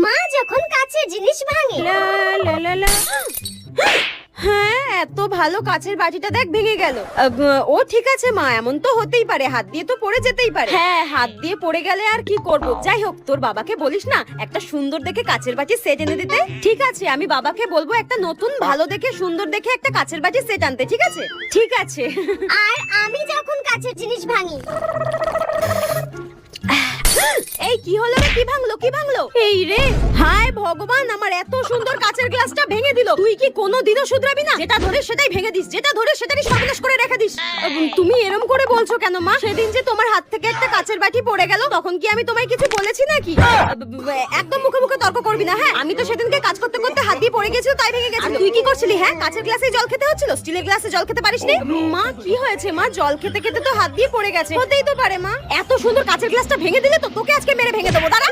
মা যখন কাছের জিনিস ভাঙে। লা লা লা লা। হ্যাঁ, এত ভালো কাচের বাটিটা দেখ ভেঙে গেল। ও ঠিক আছে মা, এমন তো হতেই পারে, হাত দিয়ে তো পড়ে যেতেই পারে। হ্যাঁ, হাত দিয়ে পড়ে গেলে আর কি করব। যাই হোক, তোর বাবাকে বলিস না একটা সুন্দর দেখে কাচের বাটি সেট এনে দিতে। ঠিক আছে, আমি বাবাকে বলবো একটা নতুন ভালো দেখে সুন্দর দেখে একটা কাচের বাটি সেট আনতে। ঠিক আছে ঠিক আছে। আর আমি যখন কাছের জিনিস ভাঙি। এই কি হলো রে? কি ভাঙলো কি ভাঙলো? এই রে, হায় ভগবান, আমার এত সুন্দর কাচের গ্লাসটা ভেঙে দিল। তুই কি কোনোদিনও শুধরাবি না? যেটা ধরে সেটাই ভেঙে দিস, যেটা ধরে সেটাই সর্বনাশ করে রেখে দিস। তুমি এরকম করে বলছো কেন মা? সেদিন যে তোমার হাত থেকে একটা কাচের বাটি পড়ে গেল, তখন কি আমি তোমায় কিছু বলেছি নাকি? একদম মুখে মুখে তর্ক করবি না, হ্যাঁ? আমি তো সেদিনকে কাজ করতে করতে হাত দিয়ে পড়ে গেছিল, তাই ভেঙে গেছিল। তুই কি করছিলি? হ্যাঁ, কাচের গ্লাসে জল খেতে হচ্ছিল, স্টিলের গ্লাসে জল খেতে পারিসনি? মা কি হয়েছে মা? জল খেতে খেতে তো হাত দিয়ে পড়ে গেছে, হতেই তো পারে মা। এত সুন্দর কাচের গ্লাসটা ভেঙে দিলে তো তোকে আজকে মেরে ভেঙে দেবো, দাঁড়া।